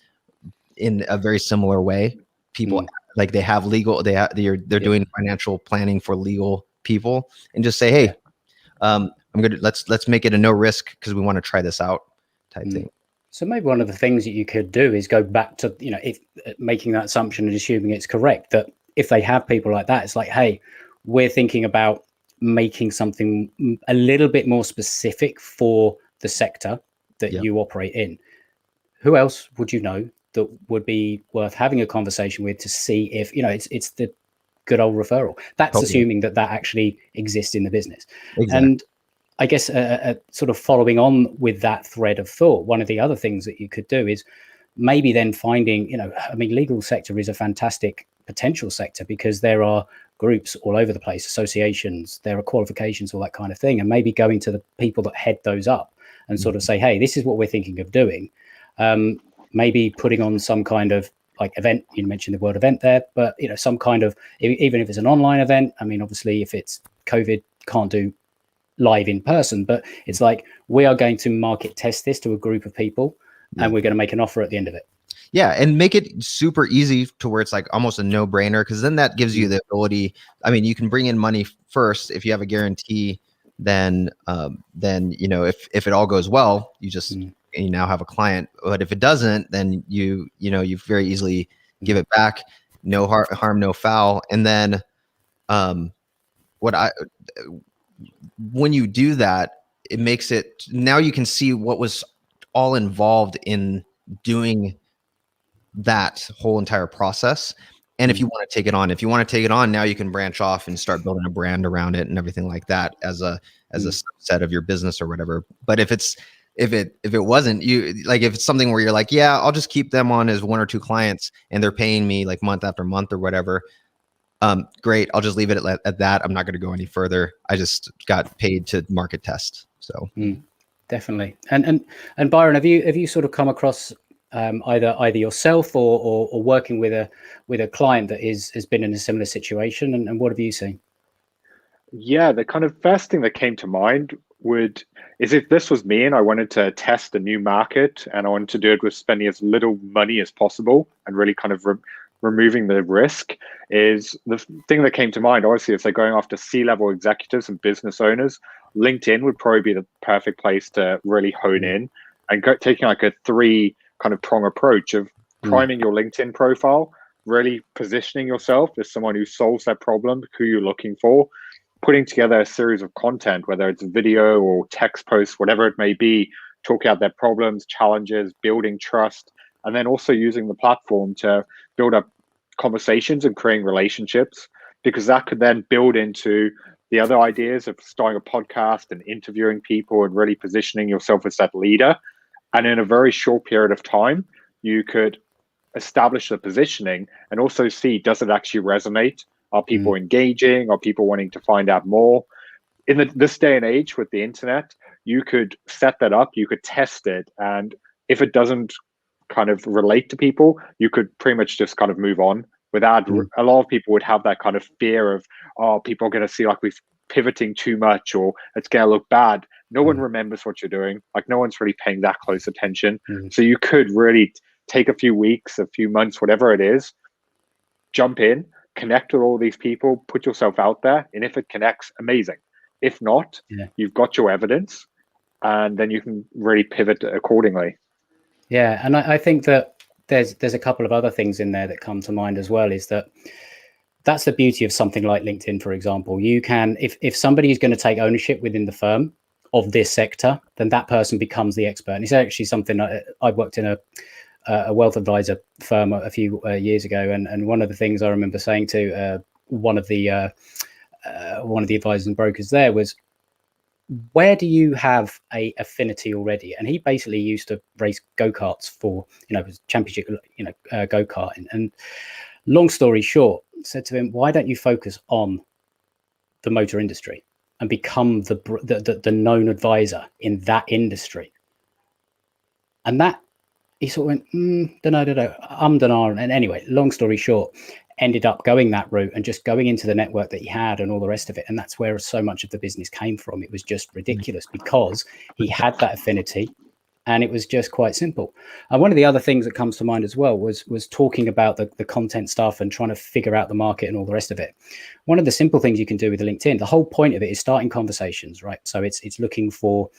in a very similar way. People like they have legal, they're doing financial planning for legal people, and just say, hey, let's make it a no risk because we want to try this out type thing. So maybe one of the things that you could do is go back to, if making that assumption and assuming it's correct, that if they have people like that, it's like, hey, we're thinking about making something a little bit more specific for the sector that you operate in. Who else would you know that would be worth having a conversation with to see if, it's the good old referral. That's assuming that actually exists in the business. Exactly. And I guess sort of following on with that thread of thought, one of the other things that you could do is maybe then finding, legal sector is a fantastic potential sector because there are groups all over the place, associations, there are qualifications, all that kind of thing. And maybe going to the people that head those up and sort of say, hey, this is what we're thinking of doing. Maybe putting on some kind of like event. You mentioned the word event there, but some kind of, even if it's an online event, obviously if it's COVID, can't do live in person, but it's like, we are going to market test this to a group of people and we're going to make an offer at the end of it. Yeah. And make it super easy to where it's like almost a no brainer. Cause then that gives you the ability. You can bring in money first. If you have a guarantee, then if it all goes well, you just you now have a client. But if it doesn't, then you very easily give it back. No harm, no foul. And then when you do that, it makes it, now you can see what was all involved in doing that whole entire process. And if you want to take it on, now you can branch off and start building a brand around it and everything like that as a subset of your business or whatever. But if it wasn't, if it's something where you're like, yeah, I'll just keep them on as 1 or 2 clients and they're paying me like month after month or whatever, great, I'll just leave it at that. I'm not going to go any further. I just got paid to market test. So definitely. And Byron, have you sort of come across either yourself or working with a client that has been in a similar situation, and what have you seen? Yeah, the kind of first thing that came to mind is if this was me and I wanted to test a new market and I wanted to do it with spending as little money as possible and really kind of removing the risk, is the thing that came to mind, obviously, if they're going after C-level executives and business owners, LinkedIn would probably be the perfect place to really hone in and taking like a 3 kind of prong approach of priming your LinkedIn profile, really positioning yourself as someone who solves that problem, who you're looking for, putting together a series of content, whether it's video or text posts, whatever it may be, talking about their problems, challenges, building trust, and then also using the platform to build up conversations and creating relationships, because that could then build into the other ideas of starting a podcast and interviewing people and really positioning yourself as that leader. And in a very short period of time, you could establish the positioning and also see, does it actually resonate? Are people engaging? Are people wanting to find out more? In this day and age with the internet, you could set that up, you could test it, and if it doesn't kind of relate to people, you could pretty much just kind of move on without a lot of people would have that kind of fear of, oh, people are going to see like we're pivoting too much or it's going to look bad. No one remembers what you're doing. Like no one's really paying that close attention. So you could really take a few weeks, a few months, whatever it is, jump in, connect with all these people, put yourself out there. And if it connects, amazing. If not, you've got your evidence and then you can really pivot accordingly. Yeah. And I think that there's a couple of other things in there that come to mind as well, is that's the beauty of something like LinkedIn, for example. You can, if somebody is going to take ownership within the firm of this sector, then that person becomes the expert. And it's actually something I worked in a wealth advisor firm a few years ago, and one of the things I remember saying to one of the advisors and brokers there was, where do you have a affinity already? And he basically used to race go-karts for, championship, go-karting. And long story short, said to him, why don't you focus on the motor industry and become the known advisor in that industry? And that, he sort of went, don't know. And anyway, long story short, ended up going that route and just going into the network that he had and all the rest of it. And that's where so much of the business came from. It was just ridiculous because he had that affinity and it was just quite simple. And one of the other things that comes to mind as well was talking about the content stuff and trying to figure out the market and all the rest of it. One of the simple things you can do with LinkedIn, the whole point of it is starting conversations, right? So it's looking for,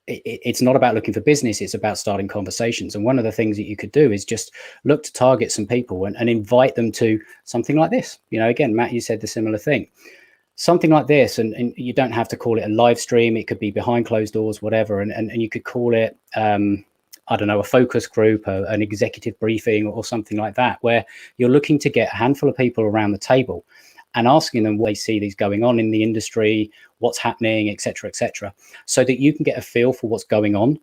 it's not about looking for business, it's about starting conversations. And one of the things that you could do is just look to target some people and invite them to something like this. Again, Matt, you said the similar thing. Something like this, and you don't have to call it a live stream. It could be behind closed doors, whatever. And you could call it, I don't know, a focus group, an executive briefing or something like that, where you're looking to get a handful of people around the table and asking them what they see these going on in the industry, what's happening, et cetera, so that you can get a feel for what's going on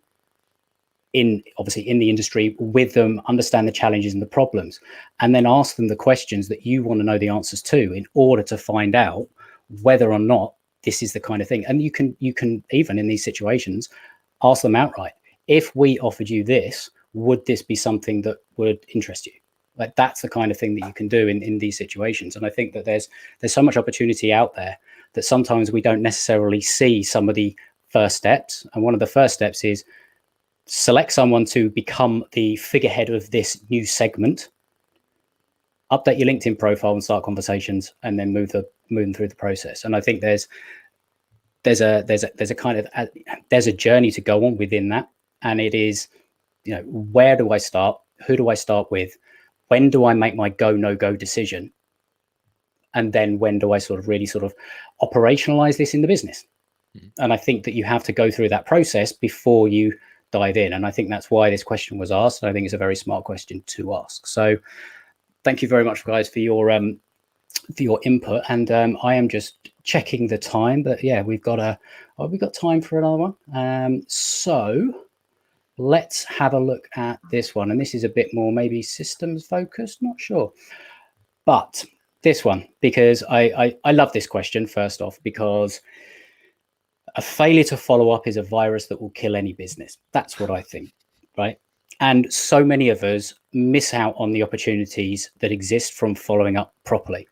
obviously in the industry with them, understand the challenges and the problems, and then ask them the questions that you want to know the answers to in order to find out whether or not this is the kind of thing. And you can even in these situations ask them outright, if we offered you this, would this be something that would interest you? Like that's the kind of thing that you can do in these situations. And I think that there's so much opportunity out there that sometimes we don't necessarily see some of the first steps. And one of the first steps is select someone to become the figurehead of this new segment, update your LinkedIn profile and start conversations, and then move them through the process. And I think there's there's a kind of there's a journey to go on within that, and it is, you know, where do I start? Who do I start with? When do I make my go no go decision? And then when do I sort of really sort of operationalize this in the business? And I think that you have to go through that process before you dive in. And I think that's why this question was asked. And I think it's a very smart question to ask. So thank you very much, guys, for your input. And I am just checking the time, but yeah, we've got time for another one. So let's have a look at this one. And this is a bit more maybe systems focused, not sure. But this one, because I love this question, first off, because a failure to follow up is a virus that will kill any business. That's what I think, right? And so many of us miss out on the opportunities that exist from following up properly.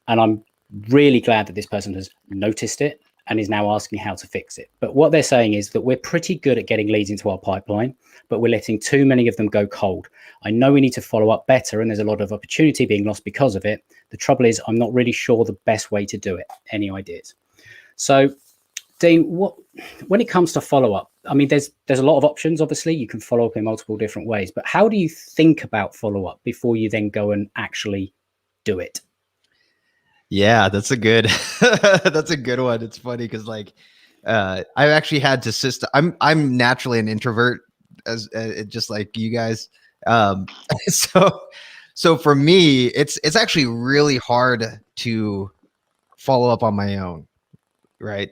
And I'm really glad that this person has noticed it and is now asking how to fix it. But what they're saying is that we're pretty good at getting leads into our pipeline, but we're letting too many of them go cold. I know we need to follow up better, and there's a lot of opportunity being lost because of it. The trouble is, I'm not really sure the best way to do it. Any ideas? So, Dean, when it comes to follow up, I mean, there's a lot of options. Obviously, you can follow up in multiple different ways, but how do you think about follow up before you then go and actually do it? Yeah, that's a good one. It's funny because like I've actually had to I'm naturally an introvert, as just like you guys. So for me, it's actually really hard to follow up on my own, right?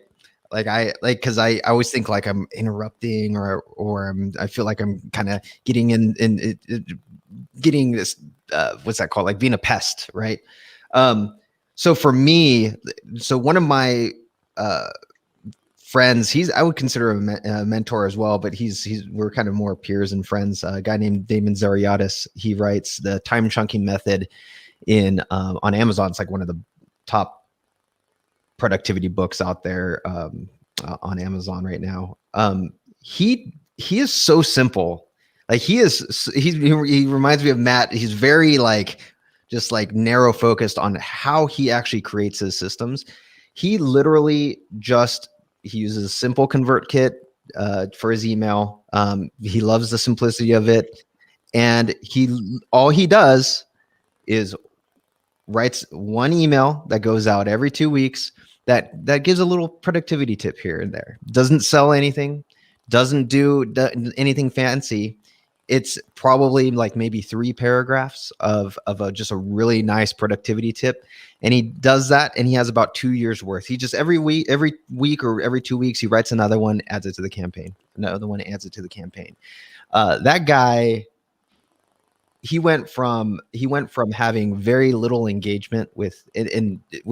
Because I always think like I'm interrupting or I feel like I'm kind of getting getting this what's that called, like being a pest, right? So for me, one of my friends, I would consider him a mentor as well, but we're kind of more peers and friends. A guy named Damon Zariadis. He writes the time chunking method on Amazon. It's like one of the top productivity books out there on Amazon right now. He is so simple. Like he reminds me of Matt. He's very just like narrow focused on how he actually creates his systems. He literally he uses a simple convert kit for his email. He loves the simplicity of it. And all he does is writes one email that goes out every 2 weeks that gives a little productivity tip here and there. Doesn't sell anything, doesn't do anything fancy. It's probably like maybe 3 paragraphs of just a really nice productivity tip. And he does that, and he has about 2 years worth. He just every week or every 2 weeks, he writes another one, adds it to the campaign. Another one, adds it to the campaign. That guy, he went from having very little engagement with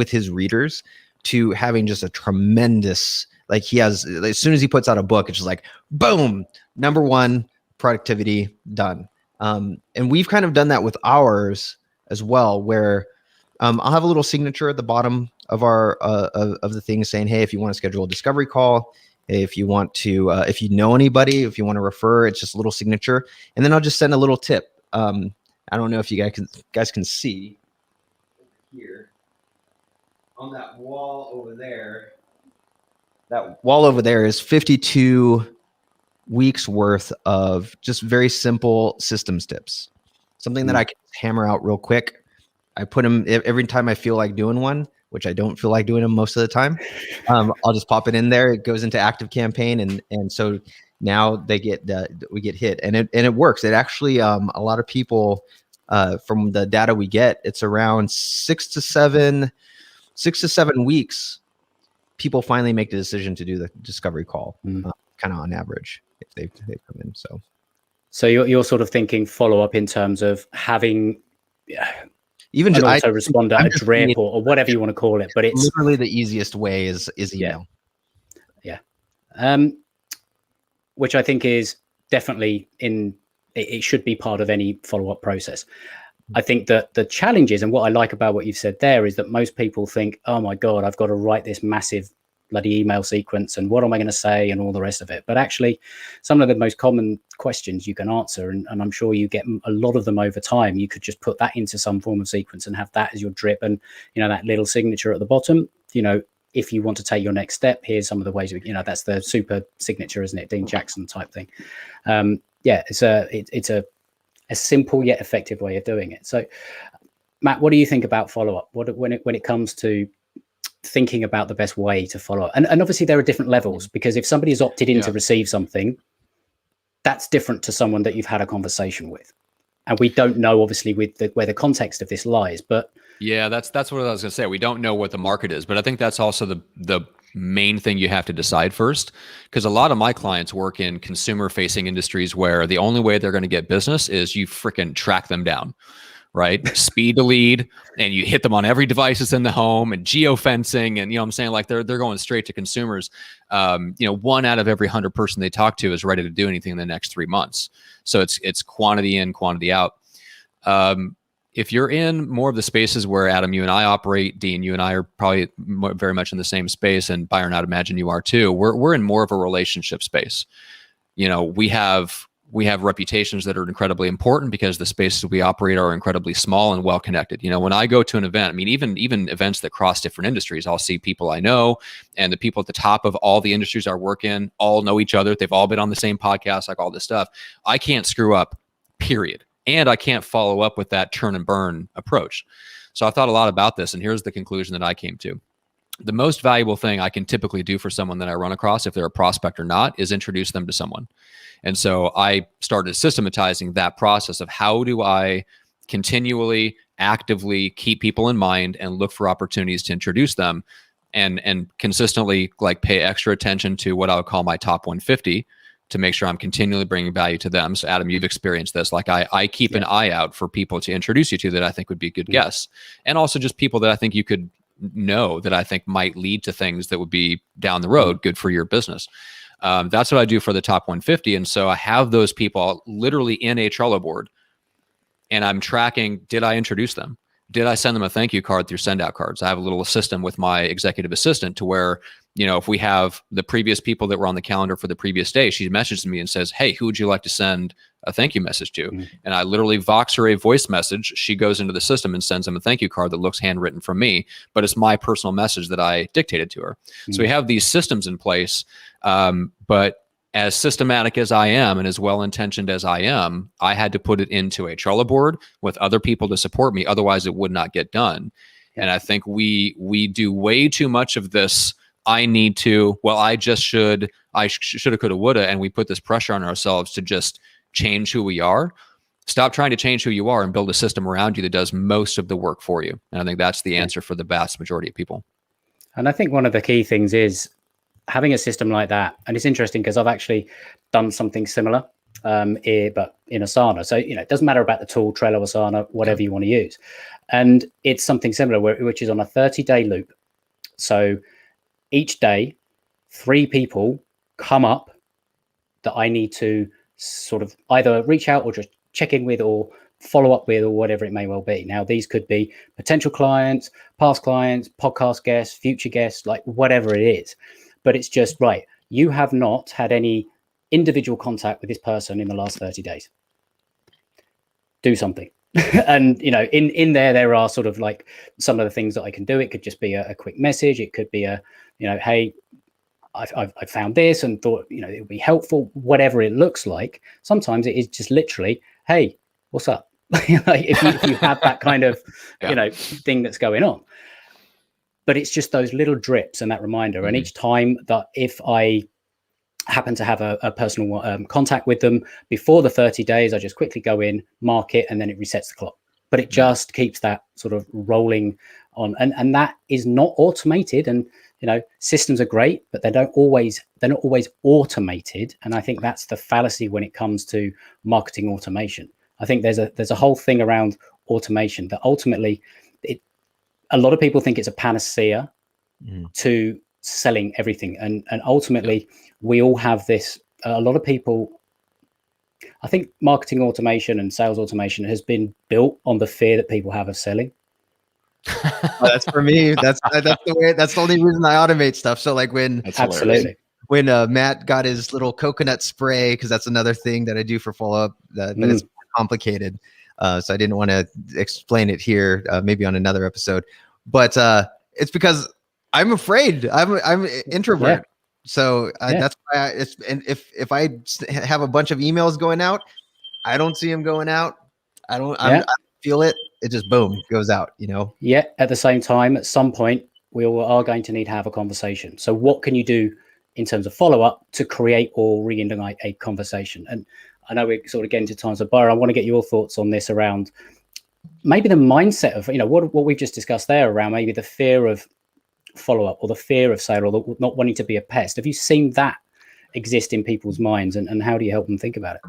his readers to having just a tremendous, like he has, as soon as he puts out a book, it's just like, boom, number 1 productivity done. And we've kind of done that with ours as well, where I'll have a little signature at the bottom of our of the thing saying, hey, if you want to schedule a discovery call, if you want to, if you know anybody, if you want to refer, it's just a little signature. And then I'll just send a little tip. I don't know if you guys can see here on that wall over there. That wall over there is 52 weeks worth of just very simple systems tips. Something that I can hammer out real quick. I put them every time I feel like doing one, which I don't feel like doing them most of the time. I'll just pop it in there. It goes into active campaign, and so now we get hit, and it works. It actually a lot of people from the data we get, it's around 6 to 7 weeks. People finally make the decision to do the discovery call, kind of on average, if they come in. So you're sort of thinking follow up in terms of having even an autoresponder, a drip, or whatever you want to call it. But it's literally the easiest way is email. Yeah. Which I think is definitely it should be part of any follow up process. I think that the challenges, and what I like about what you've said there, is that most people think, oh my God, I've got to write this massive bloody email sequence, and what am I going to say, and all the rest of it. But actually, some of the most common questions you can answer, and I'm sure you get a lot of them over time, you could just put that into some form of sequence and have that as your drip, and that little signature at the bottom. if you want to take your next step, here's some of the ways, that's the super signature, isn't it? Dean Jackson type thing. It's a simple yet effective way of doing it. So Matt, what do you think about follow-up? When it comes to thinking about the best way to follow up? And obviously there are different levels, because if somebody has opted in to receive something, that's different to someone that you've had a conversation with. And we don't know, obviously, where the context of this lies. But yeah, that's what I was going to say. We don't know what the market is, but I think that's also the main thing you have to decide first, because a lot of my clients work in consumer-facing industries where the only way they're going to get business is you freaking track them down, right? Speed to lead, and you hit them on every device that's in the home, and geofencing, and what I'm saying, like they're going straight to consumers. 1 out of every 100 person they talk to is ready to do anything in the next 3 months. So it's quantity in, quantity out. If you're in more of the spaces where Adam, you and I operate, Dean, you and I are probably very much in the same space, and Byron, I'd imagine you are too. We're in more of a relationship space. We have reputations that are incredibly important because the spaces we operate are incredibly small and well connected. When I go to an event, I mean, even events that cross different industries, I'll see people I know, and the people at the top of all the industries I work in all know each other. They've all been on the same podcast, like all this stuff. I can't screw up, period. And I can't follow up with that turn and burn approach. So I thought a lot about this, and here's the conclusion that I came to. The most valuable thing I can typically do for someone that I run across, if they're a prospect or not, is introduce them to someone. And so I started systematizing that process of how do I continually, actively keep people in mind and look for opportunities to introduce them, and consistently like pay extra attention to what I would call my top 150 to make sure I'm continually bringing value to them. So Adam, you've experienced this. Like I keep an eye out for people to introduce you to that I think would be good guests, and also just people that I think you could know that I think might lead to things that would be down the road good for your business. That's what I do for the top 150. And so I have those people literally in a Trello board, and I'm tracking, did I introduce them? Did I send them a thank you card through send out cards? I have a little system with my executive assistant to where, if we have the previous people that were on the calendar for the previous day, she messages me and says, hey, who would you like to send a thank you message to? And I literally vox her a voice message. She goes into the system and sends them a thank you card that looks handwritten from me, but it's my personal message that I dictated to her. So we have these systems in place, but as systematic as I am and as well-intentioned as I am, I had to put it into a Trello board with other people to support me. Otherwise, it would not get done. And I think we do way too much of this. I need to, I just should, I shoulda, coulda, woulda, and we put this pressure on ourselves to just change who we are. Stop trying to change who you are and build a system around you that does most of the work for you. And I think that's the answer for the vast majority of people. And I think one of the key things is having a system like that. And it's interesting because I've actually done something similar, but in Asana. So, it doesn't matter about the tool, Trello, Asana, whatever you want to use. And it's something similar, which is on a 30-day loop. So each day, 3 people come up that I need to sort of either reach out or just check in with or follow up with, or whatever it may well be. Now, these could be potential clients, past clients, podcast guests, future guests, like whatever it is. But it's just, right, you have not had any individual contact with this person in the last 30 days. Do something. And, in there are sort of like some of the things that I can do. It could just be a quick message. It could be hey, I found this and thought, it would be helpful, whatever it looks like. Sometimes it is just literally, hey, what's up? Like if you have that kind of, thing that's going on. But it's just those little drips and that reminder. And each time that if I happen to have a personal contact with them before the 30 days, I just quickly go in, mark it, and then it resets the clock. But it just keeps that sort of rolling on. And that is not automated. And, systems are great, but they're not always automated. And I think that's the fallacy when it comes to marketing automation. I think there's a whole thing around automation that ultimately a lot of people think it's a panacea to selling everything. And ultimately we all have this, a lot of people, I think marketing automation and sales automation has been built on the fear that people have of selling. That's for me. That's the way. That's the only reason I automate stuff. So like when Matt got his little coconut spray, because that's another thing that I do for follow up, but it's complicated. So I didn't want to explain it here, maybe on another episode. But it's because I'm afraid. I'm an introvert. So Yeah. that's why and if I have a bunch of emails going out, I don't see them going out. I feel it. It just boom goes out, Yeah. At the same time, at some point, we all are going to need to have a conversation. So what can you do in terms of follow-up to create or reignite a conversation? And I know we're sort of getting to times of Byron. I want to get your thoughts on this around maybe the mindset of, what we've just discussed there around maybe the fear of follow-up or the fear of sale or the not wanting to be a pest. Have you seen that exist in people's minds, and how do you help them think about it?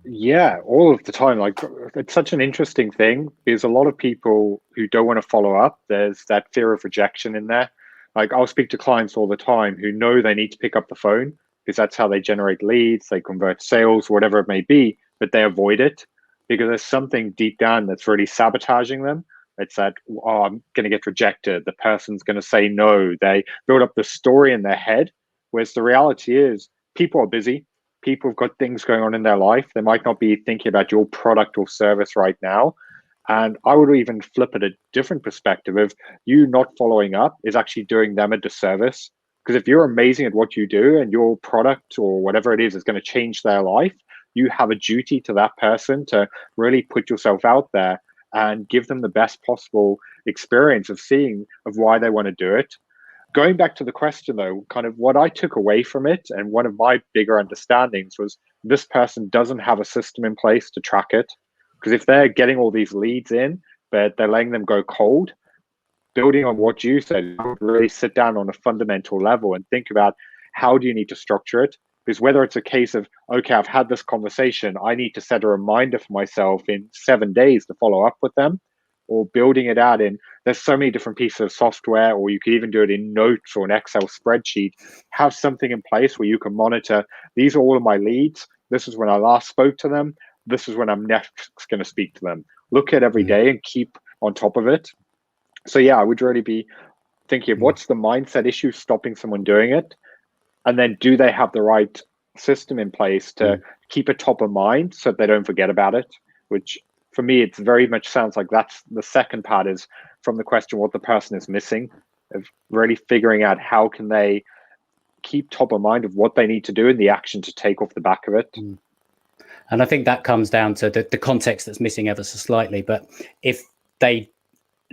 Yeah, all of the time. Like, it's such an interesting thing because a lot of people who don't want to follow up, there's that fear of rejection in there. Like, I'll speak to clients all the time who know they need to pick up the phone because that's how they generate leads, they convert sales, whatever it may be, but they avoid it because there's something deep down that's really sabotaging them. It's that, oh, I'm going to get rejected. The person's going to say no. They build up the story in their head, whereas the reality is people are busy. People have got things going on in their life. They might not be thinking about your product or service right now. And I would even flip it a different perspective of you not following up is actually doing them a disservice. Because if you're amazing at what you do and your product or whatever it is going to change their life, you have a duty to that person to really put yourself out there and give them the best possible experience of why they want to do it. Going back to the question though, kind of what I took away from it, and one of my bigger understandings was this person doesn't have a system in place to track it. Because if they're getting all these leads in, but they're letting them go cold, building on what you said, really sit down on a fundamental level and think about how do you need to structure it? Because whether it's a case of, okay, I've had this conversation, I need to set a reminder for myself in 7 days to follow up with them, or building it out in, there's so many different pieces of software, or you could even do it in notes or an Excel spreadsheet, have something in place where you can monitor, these are all of my leads. This is when I last spoke to them. This is when I'm next going to speak to them. Look at every day and keep on top of it. So yeah, I would really be thinking of what's the mindset issue stopping someone doing it? And then do they have the right system in place to keep it top of mind so that they don't forget about it? Which for me, it's very much sounds like that's the second part is from the question, what the person is missing, of really figuring out how can they keep top of mind of what they need to do and the action to take off the back of it. And I think that comes down to the context that's missing ever so slightly. But if they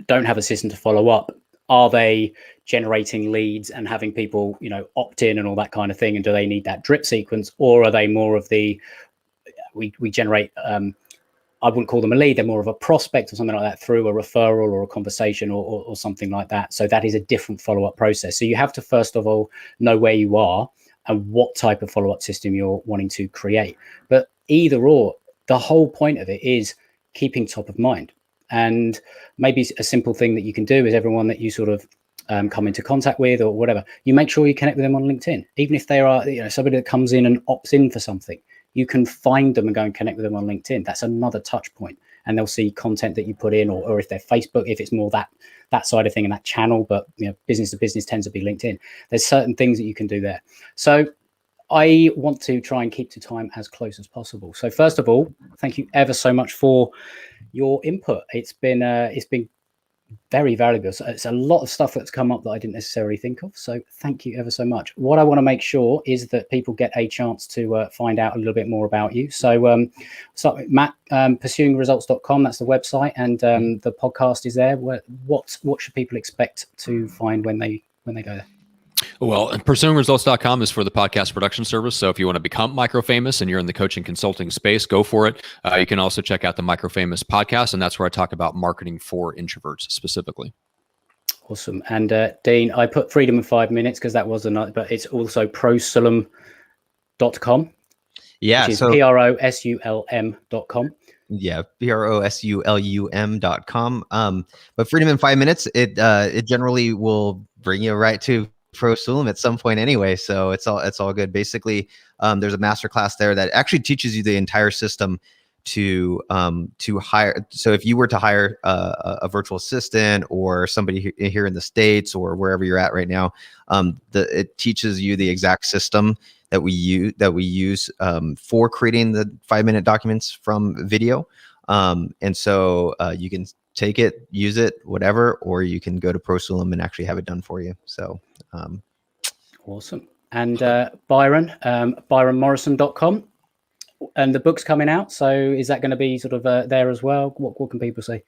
don't have a system to follow up, are they generating leads and having people, opt in and all that kind of thing? And do they need that drip sequence, or are they more of the, we generate, I wouldn't call them a lead, they're more of a prospect or something like that through a referral or a conversation or something like that. So that is a different follow-up process. So you have to, first of all, know where you are and what type of follow-up system you're wanting to create. But either or, the whole point of it is keeping top of mind. And maybe a simple thing that you can do is everyone that you sort of come into contact with or whatever, you make sure you connect with them on LinkedIn. Even if they are somebody that comes in and opts in for something, you can find them and go and connect with them on LinkedIn. That's another touch point, and they'll see content that you put in, or if they're Facebook, if it's more that side of thing and that channel. But business to business tends to be LinkedIn. There's certain things that you can do there. So I want to try and keep to time as close as possible. So first of all, thank you ever so much for your input. It's been very valuable. So it's a lot of stuff that's come up that I didn't necessarily think of. So thank you ever so much. What I want to make sure is that people get a chance to find out a little bit more about you. So start with Matt, pursuingresults.com. That's the website, and the podcast is there. What should people expect to find when they go there? Well, pursuingresults.com is for the podcast production service. So if you want to become MicroFamous and you're in the coaching consulting space, go for it. You can also check out the MicroFamous podcast, and that's where I talk about marketing for introverts specifically. Awesome. And Dean, I put freedom in 5 minutes because that was another, but it's also prosulum.com. Yeah. Which is prosulm.com. Yeah, prosulum.com. But freedom in 5 minutes, it generally will bring you right to ProSulum at some point anyway, so it's all good. Basically, there's a masterclass there that actually teaches you the entire system to hire. So if you were to hire a virtual assistant or somebody here in the States or wherever you're at right now, it teaches you the exact system that we use for creating the 5-minute documents from video. And so you can take it, use it, whatever, or you can go to Prosulum and actually have it done for you. So awesome. And Byron, byronmorrison.com, and the book's coming out. So is that going to be sort of there as well? What can people see?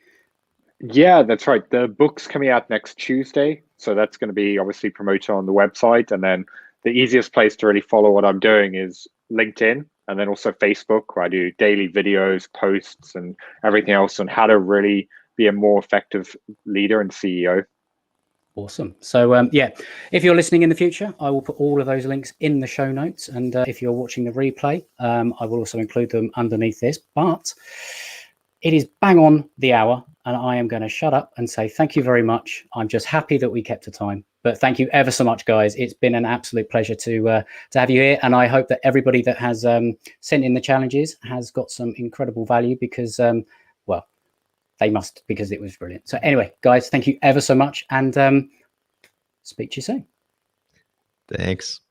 Yeah, that's right. The book's coming out next Tuesday. So that's going to be obviously promoted on the website. And then the easiest place to really follow what I'm doing is LinkedIn, and then also Facebook, where I do daily videos, posts, and everything else on how to really be a more effective leader and CEO. Awesome. So yeah, if you're listening in the future, I will put all of those links in the show notes. And if you're watching the replay, I will also include them underneath this. But it is bang on the hour, and I am going to shut up and say thank you very much. I'm just happy that we kept the time. But thank you ever so much, guys. It's been an absolute pleasure to have you here. And I hope that everybody that has sent in the challenges has got some incredible value, because, well, they must, because it was brilliant. So anyway, guys, thank you ever so much, and speak to you soon. Thanks.